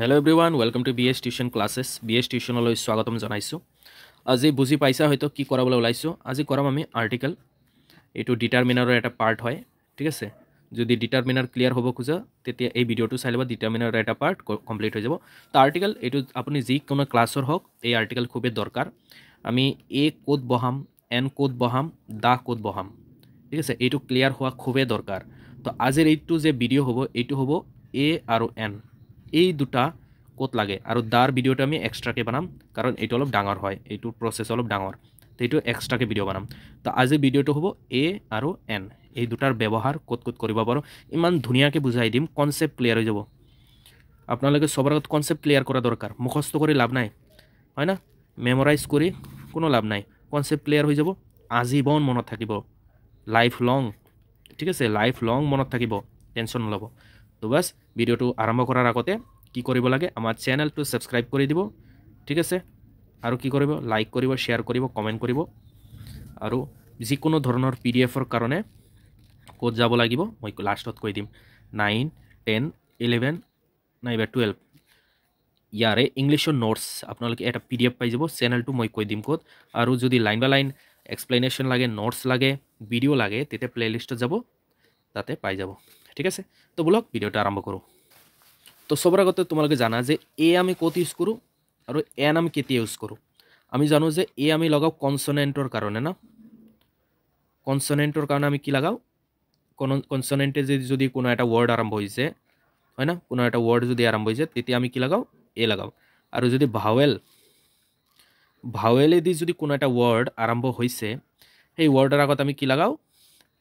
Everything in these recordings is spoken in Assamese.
Hello everyone, welcome to BS Tuition Classes. BS Tuition লৈ স্বাগতম জনাইছো। আজি বুজি পাইছা হয়তো কি কৰাবলৈ ওলাইছো। আজি কৰাম আমি আৰ্টিকেল। এইটো ডিটাৰমিনাৰৰ এটা পাৰ্ট হয়। ঠিক আছে? যদি ডিটাৰমিনাৰ ক্লিয়াৰ হ'ব খোজা তেতিয়া এই ভিডিঅ'টো চাই ল'বা, ডিটাৰমিনাৰৰ এটা পাৰ্ট কমপ্লিট হৈ যাব। তো আৰ্টিকেল এইটো আপুনি যিকোনো ক্লাছৰ হওক এই আৰ্টিকেল খুবেই দৰকাৰ। আমি এ ক'ত বহাম, এন ক'ত বহাম, দা ক'ত বহাম। ঠিক আছে? এইটো ক্লিয়াৰ হোৱা খুবেই দৰকাৰ। তো আজিৰ এইটো যে ভিডিঅ' হ'ব এইটো হ'ব এ আৰু এন। এই দুটা ক'ত লাগে আৰু দাৰ ভিডিঅ'টো আমি এক্সট্ৰাকৈ বনাম কাৰণ এইটো অলপ ডাঙৰ হয়, এইটোৰ প্ৰচেছ অলপ ডাঙৰ, তো এইটো এক্সট্ৰাকৈ ভিডিঅ' বনাম। তো আজি ভিডিঅ'টো হ'ব এ আৰু এন, এই দুটাৰ ব্যৱহাৰ ক'ত ক'ত কৰিব পাৰোঁ ইমান ধুনীয়াকৈ বুজাই দিম, কনচেপ্ট ক্লিয়াৰ হৈ যাব। আপোনালোকে চবৰ আগত কনচেপ্ট ক্লিয়াৰ কৰা দৰকাৰ, মুখস্থ কৰি লাভ নাই, হয় না? মেমৰাইজ কৰি কোনো লাভ নাই, কনচেপ্ট ক্লিয়াৰ হৈ যাব, আজীৱন মনত থাকিব, লাইফ লং। ঠিক আছে? লাইফ লং মনত থাকিব, টেনশ্যন নল'ব। তো বাছ ভিডিঅ'টো আৰম্ভ কৰাৰ আগতে কি কৰিব লাগে, আমাৰ চেনেলটো ছাবস্ক্ৰাইব কৰি দিব। ঠিক আছে? আৰু কি কৰিব, লাইক কৰিব, শ্বেয়াৰ কৰিব, কমেণ্ট কৰিব। আৰু যিকোনো ধৰণৰ PDFৰ কাৰণে ক'ত যাব লাগিব মই লাষ্টত কৈ দিম। 9, 10, 11 নাইবা 12 ইয়াৰে ইংলিছৰ নোটছ আপোনালোকে এটা PDF পাই যাব, চেনেলটো মই কৈ দিম ক'ত। আৰু যদি লাইন বাই লাইন এক্সপ্লেনেশ্যন লাগে, নোটছ লাগে, ভিডিঅ' লাগে তেতিয়া প্লেলিষ্টত যাব, তাতে পাই যাব। ঠিক আছে? তো বলক ভিডিঅ'টো আৰম্ভ কৰোঁ। তো সবৰ আগতে তোমালোকে জানা যে এ আমি ক'ত ইউজ কৰোঁ আৰু এন আমি কেতিয়া ইউজ কৰোঁ। আমি জানো যে এ আমি লগাওঁ কনসনেণ্টৰ কাৰণে না, কনসনেণ্টৰ কাৰণে আমি কি লগাওঁ, কনসনেণ্টে যদি কোনো এটা ৱৰ্ড আৰম্ভ হৈছে, হয় না, কোনো এটা ৱৰ্ড যদি আৰম্ভ হৈছে তেতিয়া আমি কি লগাওঁ, এ লগাওঁ। আৰু যদি ভাৱেলেদি যদি কোনো এটা ৱৰ্ড আৰম্ভ হৈছে সেই ৱৰ্ডৰ আগত আমি কি লগাওঁ,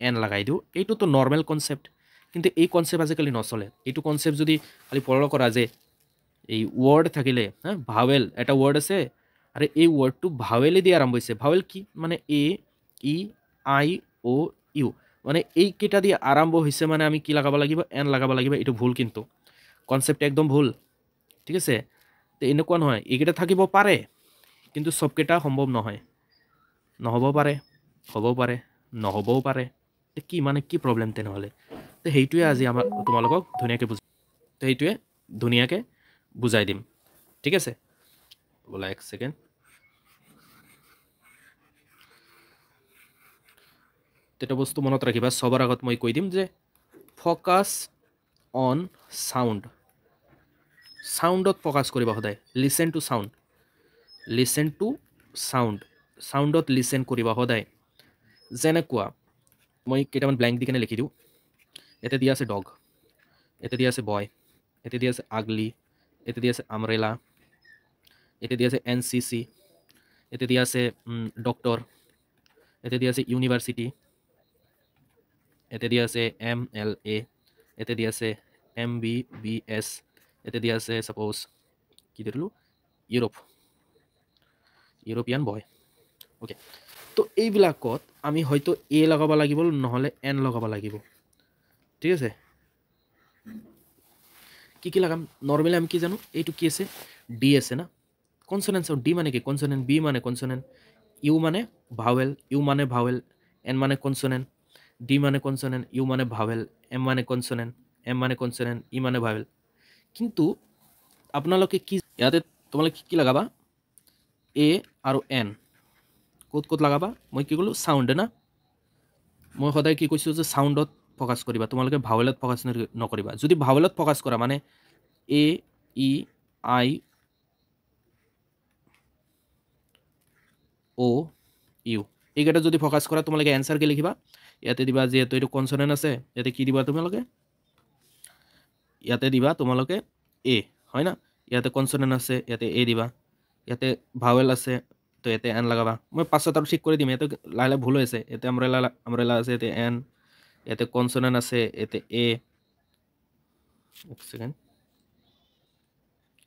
এন লগাই দিওঁ। এইটোতো নৰ্মেল কনচেপ্ট, কিন্তু এই কনচেপ্ট আজিকালি নচলে। এইটো কনচেপ্ট যদি খালি ফ'ল' কৰা যে এই ৱৰ্ড থাকিলে, ভাৱেল এটা ৱৰ্ড আছে আৰু এই ৱৰ্ডটো ভাৱেলেদি আৰম্ভ হৈছে, ভাৱেল কি মানে এ, ই, আই, অ', ইউ, মানে এইকেইটা দি আৰম্ভ হৈছে মানে আমি কি লগাব লাগিব, এন লগাব লাগিব। এইটো ভুল, কিন্তু কনচেপ্ট একদম ভুল। ঠিক আছে? তো এনেকুৱা নহয়, এইকেইটা থাকিব পাৰে কিন্তু চবকেইটা সম্ভৱ নহয়, নহ'ব পাৰে, হ'ব পাৰে, নহ'বও পাৰে। কি মানে কি প্ৰব্লেম তেনেহ'লে? তো সেইটোৱে আজি তোমালোকক ধুনীয়াকৈ বুজাই দিম। ঠিক আছে? বোলা এক ছেকেণ্ড। এটা বস্তু মনত ৰাখিবা, সবৰ আগত মই কৈ দিম যে ফ'কাছ অন চাউণ্ড, চাউণ্ডত ফ'কাছ কৰিবা সদায়। Listen to sound, listen to sound, চাউণ্ডত লিচেন কৰিবা সদায়। যেনেকুৱা মই কেইটামান ব্লেংক দি কেনে লিখি দিওঁ। ইয়াতে দিয়া আছে ডগ, ইয়াতে দিয়া আছে বয়, ইয়াতে দিয়া আছে আগলি, ইয়াতে দিয়া আছে আমৰেলা, ইয়াতে দিয়া আছে NCC, ইয়াতে দিয়া আছে ডক্টৰ, ইয়াতে দিয়া আছে ইউনিভাৰ্চিটি, ইয়াতে দিয়া আছে MLA, ইয়াতে দিয়া আছে MBBS, ইয়াতে দিয়া আছে ছাপ'জ কি দিলোঁ, ইউৰোপিয়ান বয়। অ'কে, তো এইবিলাকত আমি হয়তো এ লগাব লাগিব, নহ'লে এন লগাব লাগিব। ঠিক আছে? কি লগাম? নৰ্মেলি আমি কি জানো, এইটো কি আছে, ডি আছে না, কনসনেণ্ট চাউণ্ড। ডি মানে কি কনসনেণ্ট, বি মানে কনসনেণ্ট, ইউ মানে ভাৱেল, ইউ মানে ভাৱেল, এন মানে কনসনেণ্ট, ডি মানে কনসনেণ্ট, ইউ মানে ভাৱেল, এম মানে কনসনেণ্ট, এম মানে কনসনেণ্ট, ই মানে ভাৱেল। কিন্তু আপোনালোকে কি ইয়াতে তোমালোকে কি লগাবা, এ আৰু এন ক'ত ক'ত লগাবা, মই কি ক'লোঁ, চাউণ্ড না। মই সদায় কি কৈছোঁ যে চাউণ্ডত ফ'কাছ কৰিবা, তোমালোকে ভাৱেলত ফ'কাছ নকৰিবা। যদি ভাৱেলত ফ'কাছ কৰা মানে এ, ই, আই, অ', ইউ, এইকেইটা যদি ফ'কাছ কৰা তোমালোকে এনচাৰ কি লিখিবা, ইয়াতে দিবা যিহেতু এইটো কনসনেণ্ট আছে, ইয়াতে কি দিবা তোমালোকে, ইয়াতে দিবা তোমালোকে এ, হয় না। ইয়াতে কনসনেণ্ট আছে, ইয়াতে এ দিবা, ইয়াতে ভাৱেল আছে, তো ইয়াতে এন লগাবা। মই পাছত আৰু ঠিক কৰি দিম, ইয়াতে লাহে লাহে ভুল হৈ আছে। ইয়াতে আমৰেলা আছে, ইয়াতে এন, ইয়াতে কনসনেণ্ট আছে, ইয়াতে এ, এক ছেকেণ্ড,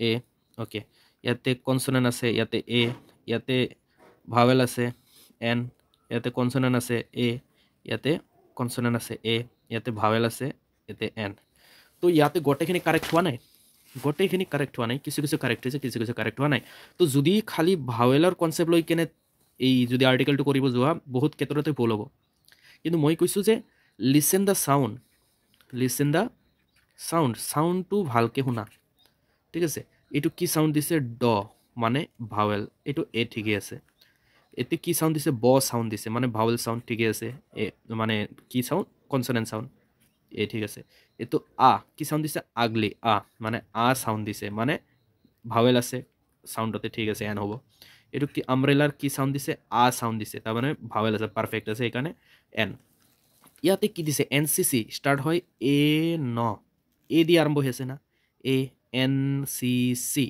এ, অ'কে, ইয়াতে কনসনেণ্ট আছে, ইয়াতে এ, ইয়াতে ভাৱেল আছে এন, ইয়াতে কনসনেণ্ট আছে এ, ইয়াতে কনসনেণ্ট আছে এ, ইয়াতে ভাৱেল আছে, ইয়াতে এন। তো ইয়াতে গোটেইখিনি কাৰেক্ট হোৱা নাই, গোটেইখিনি কাৰেক্ট হোৱা নাই, কিছু কিছু কাৰেক্ট হৈছে, কিছু কিছু কাৰেক্ট হোৱা নাই। তো যদি খালি ভাৱেলৰ কনচেপ্ট লৈ কেনে এই যদি আৰ্টিকেলটো কৰিব যোৱা বহুত ক্ষেত্ৰতে ভুল হ'ব। কিন্তু মই কৈছোঁ যে listen the sound, listen the sound, চাউণ্ডটো ভালকৈ শুনা। ঠিক আছে এইটো কি সাউন্ড দিছে ড মানে ভাৱেল এইটো এ ঠিকই আছে এতে কি সাউন্ড দিছে ব সাউন্ড দিছে মানে ভাৱেল সাউন্ড ঠিকই আছে এ মানে কি সাউন্ড কনসোনেন্ট সাউন্ড এ ঠিক আছে এটো আ কি সাউন্ড দিছে আগলি আ মানে আ সাউন্ড দিছে মানে ভাৱেল আছে সাউন্ডতে ঠিক আছে এন হ'ব এটো কি আমব্ৰেলাৰ কি সাউন্ড দিছে আ সাউন্ড দিছে তাৰ মানে ভাৱেল আছে পারফেক্ট আছে এখানে এন ইয়াতে কি দিছে এনসিসি স্টার্ট হয় এ ন এ দিয়ে আরম্ভ হয়েছে না A N C C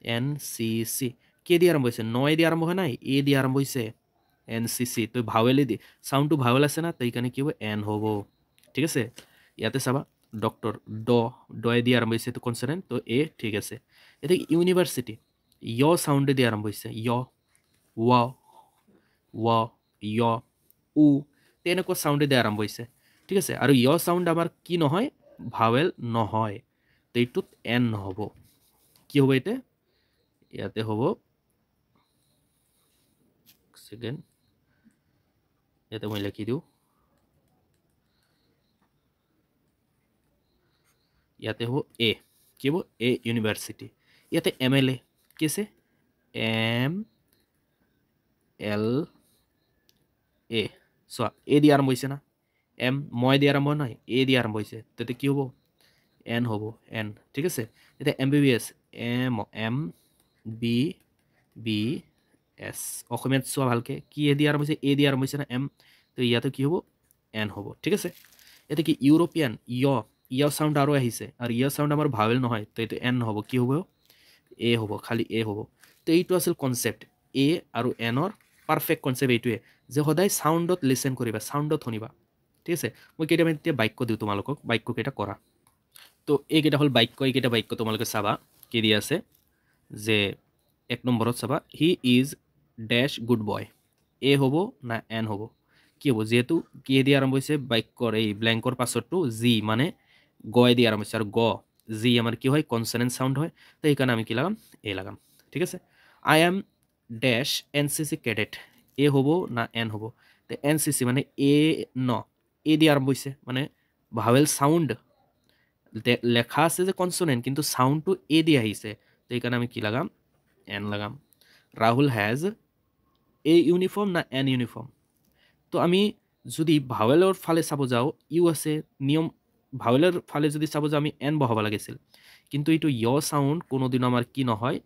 N C C K দিয়ে আরম্ভ হয়েছে নয় দিয়ে আরম্ভ হয় নাই এ দিয়ে আরম্ভ হয়েছে এন সি সি তো ভাৱেলে দি সাউন্ডটো ভাৱেল আছে না তো এইখানে কি হ'ব এন হ'ব ঠিক আছে ইয়াতে চাবা ডক্টর ড ডয়ে দিয়ে আরম্ভ হয়েছে তো কনসোনেন্ট তো এ ঠিক আছে এতে ইউনিভার্সিটি য় সাউন্ডে দিয়ে আরম্ভ হয়েছে য় ৱ ৱ য় উ তেনেকুৱা সাউন্ডে দিয়ে আৰম্ভ হৈছে ঠিক আছে আৰু য় সাউন্ড আমাৰ কি নহয় ভাৱেল নহয় তো এইটোত এন নহ'ব কি হ'ব এতিয়া ইয়াতে হ'ব সেকেন্ড ইয়াতে মই লিখি দিওঁ ইয়াতে হ'ব এ কি হ'ব এ ইউনিভাৰ্চিটি ইয়াতে এম এল এ কি আছে এম এল এ চোৱা এ দি আৰম্ভ হৈছে না এম মই দি আৰম্ভ নহয় এ দি আৰম্ভ হৈছে তেতিয়া কি হ'ব এন হ'ব এন ঠিক আছে এতিয়া M B B S M B B B এছ অসমীয়াত চোৱা ভালকৈ কি এ দি আৰম্ভ হৈছে এ দি আৰম্ভ হৈছে না এম তো ইয়াতে কি হ'ব এন হ'ব ঠিক আছে এতিয়া কি ইউৰোপিয়ান য় সাউন্ড আৰু আহিছে আৰু য় সাউন্ড আমাৰ ভাৱেল নহয় তো এইটো এন নহ'ব কি হ'ব এ হ'ব খালি এ হ'ব তো এইটো আছিল কনচেপ্ট এ আৰু এনৰ পাৰফেক্ট কনচেপ্ট এইটোৱে যে সদায় সাউণ্ডত লিসেন কৰিবা সাউণ্ডত শুনিবা ঠিক আছে মই কেইটামান এতিয়া বাক্য দিওঁ তোমালোকক বাক্যকেইটা কৰা তো এইকেইটা হ'ল বাক্য এইকেইটা বাক্য তোমালোকে চাবা কি দি আছে যে এক নম্বৰত চাবা হি ইজ ডেশ গুড বয় এ হ'ব না এন হ'ব কি হ'ব যেহেতু কি দিয়ে আৰম্ভ হৈছে বাক্যৰ এই ব্লেংকৰ পাছতটো জি মানে গয় দিয়ে আৰম্ভ হৈছে আৰু গ জি আমাৰ কি হয় কনসোনেন্ট সাউন্ড হয় তো এইকাৰণে আমি কি লাগাম এ লাগাম ঠিক আছে আই এম ডেশ এন চি চি ক্যাডেট এ হ'ব না এন হ'ব তো এন চি চি মানে এ ন এ দিয়ে আৰম্ভ হৈছে মানে ভাৱেল সাউন্ড লেখা আছে যে কনসোনেন্ট কিন্তু সাউন্ডটো এ দিয়ে আহিছে তো এইকাৰণে আমি কি লাগাম এন লাগাম ৰাহুল হ্যাজ এ ইউনিফৰ্ম না এন ইউনিফৰ্ম তো আমি যদি ভাৱেলৰ ফালে চাব যাওঁ ইউ আছে নিয়ম ভাৱেলৰ ফালে যদি চাব যাওঁ আমি এন বহাব লাগিছিল কিন্তু এইটো য় সাউন্ড কোনোদিনও আমাৰ কি নহয়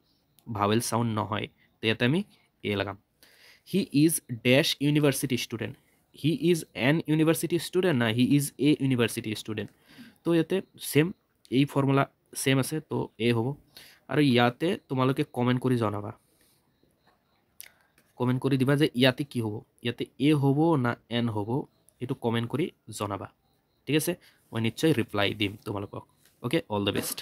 ভাৱেল সাউন্ড নহয় তো ইয়াতে আমি এ লাগাম he is dash university student he is an university student না he is a university student তো ইয়াতে সেম এই ফৰ্মুলা সেম আছে তো এ হ'ব আৰু ইয়াতে তোমালোকে কমেণ্ট কৰি জনাবা কমেণ্ট কৰি দিবা যে ইয়াতে কি হ'ব ইয়াতে এ হ'ব না এন হ'ব এইটো কমেণ্ট কৰি জনাবা ঠিক আছে মই নিশ্চয় ৰিপ্লাই দিম তোমালোকক অ'কে অল দ্য বেষ্ট